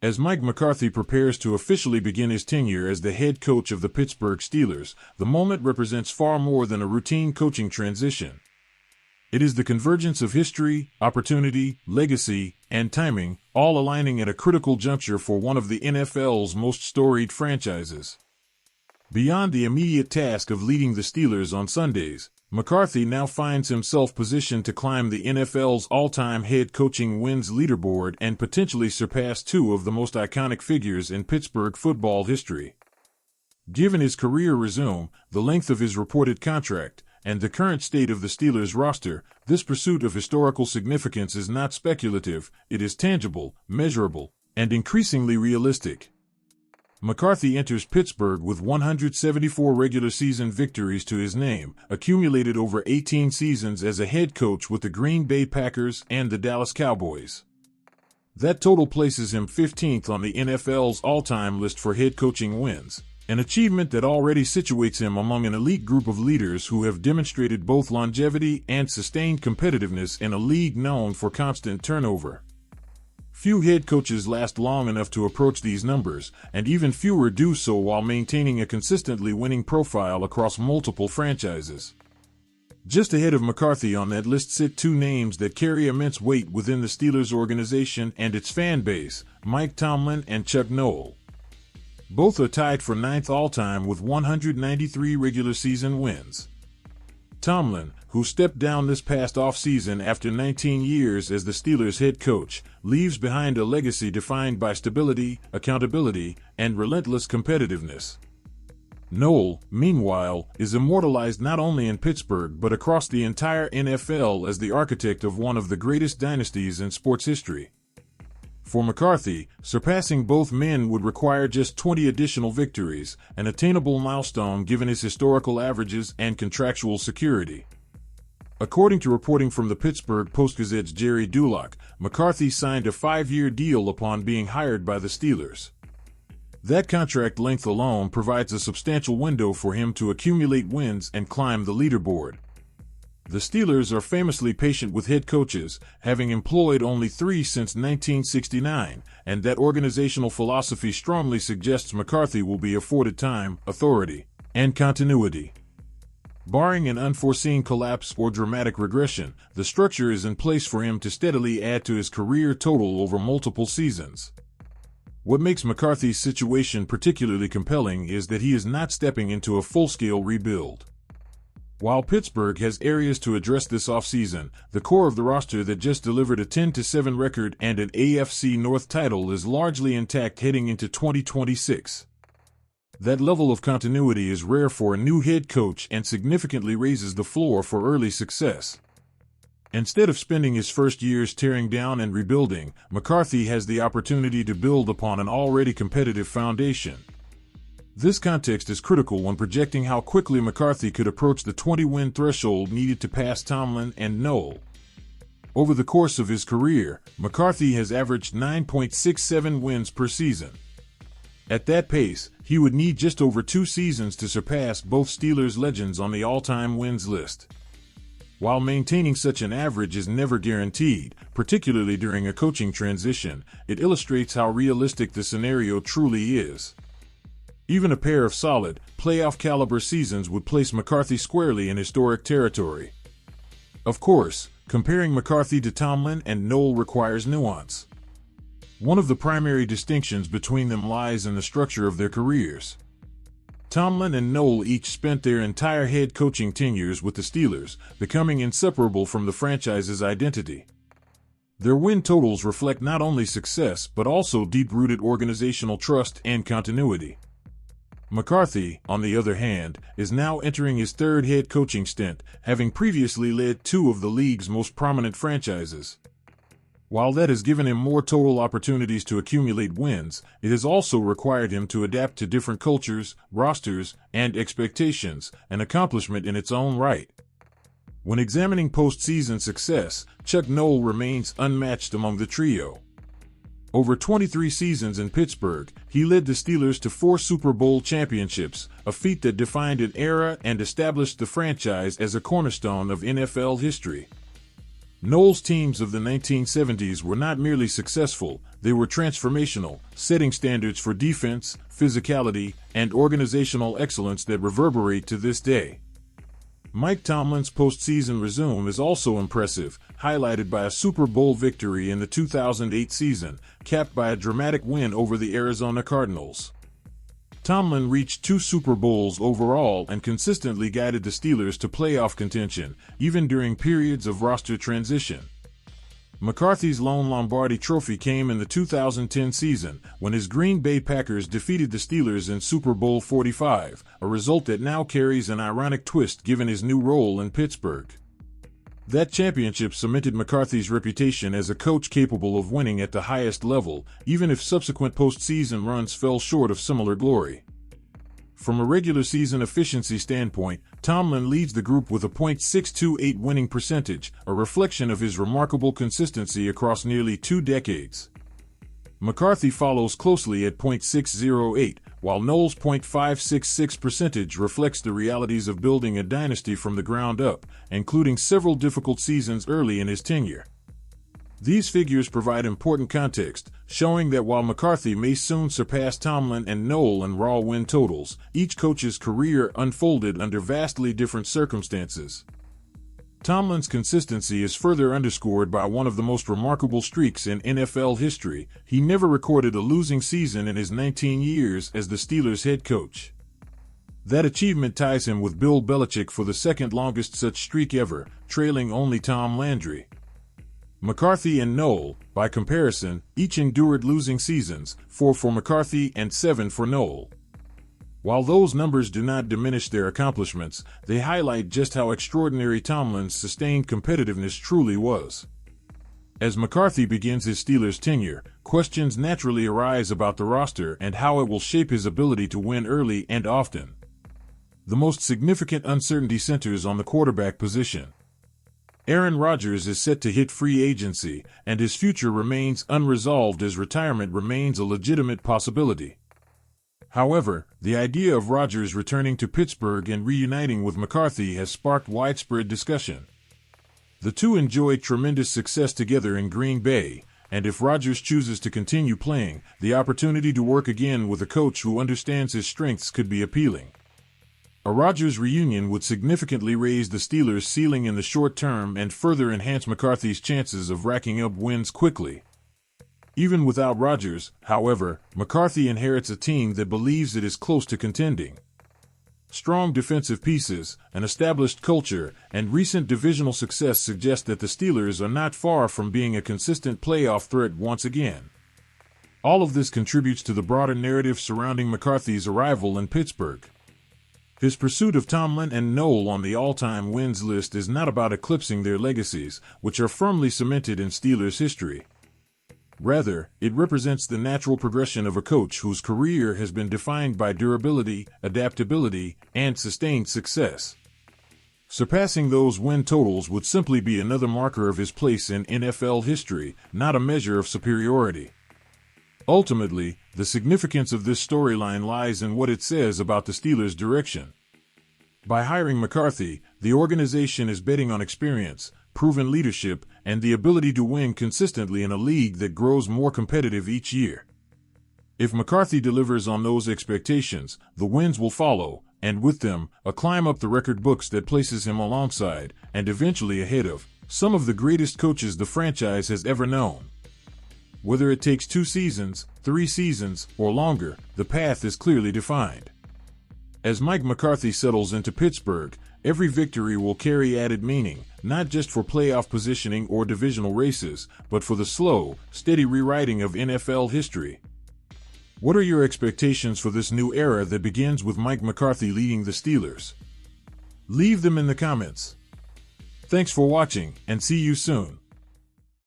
As Mike McCarthy prepares to officially begin his tenure as the head coach of the Pittsburgh Steelers, the moment represents far more than a routine coaching transition. It is the convergence of history, opportunity, legacy, and timing, all aligning at a critical juncture for one of the NFL's most storied franchises. Beyond the immediate task of leading the Steelers on Sundays, McCarthy now finds himself positioned to climb the NFL's all-time head coaching wins leaderboard and potentially surpass two of the most iconic figures in Pittsburgh football history. Given his career resume, the length of his reported contract, and the current state of the Steelers roster, this pursuit of historical significance is not speculative, it is tangible, measurable, and increasingly realistic. McCarthy enters Pittsburgh with 174 regular season victories to his name, accumulated over 18 seasons as a head coach with the Green Bay Packers and the Dallas Cowboys. That total places him 15th on the NFL's all-time list for head coaching wins, an achievement that already situates him among an elite group of leaders who have demonstrated both longevity and sustained competitiveness in a league known for constant turnover. Few head coaches last long enough to approach these numbers, and even fewer do so while maintaining a consistently winning profile across multiple franchises. Just ahead of McCarthy on that list sit two names that carry immense weight within the Steelers organization and its fan base, Mike Tomlin and Chuck Noll. Both are tied for ninth all-time with 193 regular season wins. Tomlin, who stepped down this past offseason after 19 years as the Steelers' head coach, leaves behind a legacy defined by stability, accountability, and relentless competitiveness. Noll, meanwhile, is immortalized not only in Pittsburgh but across the entire NFL as the architect of one of the greatest dynasties in sports history. For McCarthy, surpassing both men would require just 20 additional victories, an attainable milestone given his historical averages and contractual security. According to reporting from the Pittsburgh Post-Gazette's Jerry Dulac, McCarthy signed a 5-year deal upon being hired by the Steelers. That contract length alone provides a substantial window for him to accumulate wins and climb the leaderboard. The Steelers are famously patient with head coaches, having employed only 3 since 1969, and that organizational philosophy strongly suggests McCarthy will be afforded time, authority, and continuity. Barring an unforeseen collapse or dramatic regression, the structure is in place for him to steadily add to his career total over multiple seasons. What makes McCarthy's situation particularly compelling is that he is not stepping into a full-scale rebuild. While Pittsburgh has areas to address this offseason, the core of the roster that just delivered a 10-7 record and an AFC North title is largely intact heading into 2026. That level of continuity is rare for a new head coach and significantly raises the floor for early success. Instead of spending his first years tearing down and rebuilding, McCarthy has the opportunity to build upon an already competitive foundation. This context is critical when projecting how quickly McCarthy could approach the 20-win threshold needed to pass Tomlin and Noll. Over the course of his career, McCarthy has averaged 9.67 wins per season. At that pace, he would need just over 2 seasons to surpass both Steelers legends on the all-time wins list. While maintaining such an average is never guaranteed, particularly during a coaching transition, it illustrates how realistic the scenario truly is. Even a pair of solid, playoff-caliber seasons would place McCarthy squarely in historic territory. Of course, comparing McCarthy to Tomlin and Noll requires nuance. One of the primary distinctions between them lies in the structure of their careers. Tomlin and Noll each spent their entire head coaching tenures with the Steelers, becoming inseparable from the franchise's identity. Their win totals reflect not only success but also deep-rooted organizational trust and continuity. McCarthy, on the other hand, is now entering his third head coaching stint, having previously led 2 of the league's most prominent franchises. While that has given him more total opportunities to accumulate wins, it has also required him to adapt to different cultures, rosters, and expectations, an accomplishment in its own right. When examining postseason success, Chuck Noll remains unmatched among the trio. Over 23 seasons in Pittsburgh, he led the Steelers to 4 Super Bowl championships, a feat that defined an era and established the franchise as a cornerstone of NFL history. Noll's teams of the 1970s were not merely successful, they were transformational, setting standards for defense, physicality, and organizational excellence that reverberate to this day. Mike Tomlin's postseason resume is also impressive, highlighted by a Super Bowl victory in the 2008 season, capped by a dramatic win over the Arizona Cardinals. Tomlin reached 2 Super Bowls overall and consistently guided the Steelers to playoff contention, even during periods of roster transition. McCarthy's lone Lombardi trophy came in the 2010 season, when his Green Bay Packers defeated the Steelers in Super Bowl 45, a result that now carries an ironic twist given his new role in Pittsburgh. That championship cemented McCarthy's reputation as a coach capable of winning at the highest level, even if subsequent postseason runs fell short of similar glory. From a regular season efficiency standpoint, Tomlin leads the group with a .628 winning percentage, a reflection of his remarkable consistency across nearly 2 decades. McCarthy follows closely at .608, while Noll's .566 percentage reflects the realities of building a dynasty from the ground up, including several difficult seasons early in his tenure. These figures provide important context, showing that while McCarthy may soon surpass Tomlin and Noll in raw win totals, each coach's career unfolded under vastly different circumstances. Tomlin's consistency is further underscored by one of the most remarkable streaks in NFL history. He never recorded a losing season in his 19 years as the Steelers head coach. That achievement ties him with Bill Belichick for the second longest such streak ever, trailing only Tom Landry. McCarthy and Noll, by comparison, each endured losing seasons, 4 for McCarthy and 7 for Noll. While those numbers do not diminish their accomplishments, they highlight just how extraordinary Tomlin's sustained competitiveness truly was. As McCarthy begins his Steelers tenure, questions naturally arise about the roster and how it will shape his ability to win early and often. The most significant uncertainty centers on the quarterback position. Aaron Rodgers is set to hit free agency, and his future remains unresolved as retirement remains a legitimate possibility. However, the idea of Rodgers returning to Pittsburgh and reuniting with McCarthy has sparked widespread discussion. The two enjoyed tremendous success together in Green Bay, and if Rodgers chooses to continue playing, the opportunity to work again with a coach who understands his strengths could be appealing. A Rodgers reunion would significantly raise the Steelers' ceiling in the short term and further enhance McCarthy's chances of racking up wins quickly. Even without Rodgers, however, McCarthy inherits a team that believes it is close to contending. Strong defensive pieces, an established culture, and recent divisional success suggest that the Steelers are not far from being a consistent playoff threat once again. All of this contributes to the broader narrative surrounding McCarthy's arrival in Pittsburgh. His pursuit of Tomlin and Noll on the all-time wins list is not about eclipsing their legacies, which are firmly cemented in Steelers history. Rather, it represents the natural progression of a coach whose career has been defined by durability, adaptability, and sustained success. Surpassing those win totals would simply be another marker of his place in NFL history, not a measure of superiority. Ultimately, the significance of this storyline lies in what it says about the Steelers' direction. By hiring McCarthy, the organization is betting on experience, proven leadership, and the ability to win consistently in a league that grows more competitive each year. If McCarthy delivers on those expectations, the wins will follow, and with them, a climb up the record books that places him alongside, and eventually ahead of, some of the greatest coaches the franchise has ever known. Whether it takes 2 seasons, 3 seasons, or longer, the path is clearly defined. As Mike McCarthy settles into Pittsburgh, every victory will carry added meaning, not just for playoff positioning or divisional races, but for the slow, steady rewriting of NFL history. What are your expectations for this new era that begins with Mike McCarthy leading the Steelers? Leave them in the comments. Thanks for watching, and see you soon.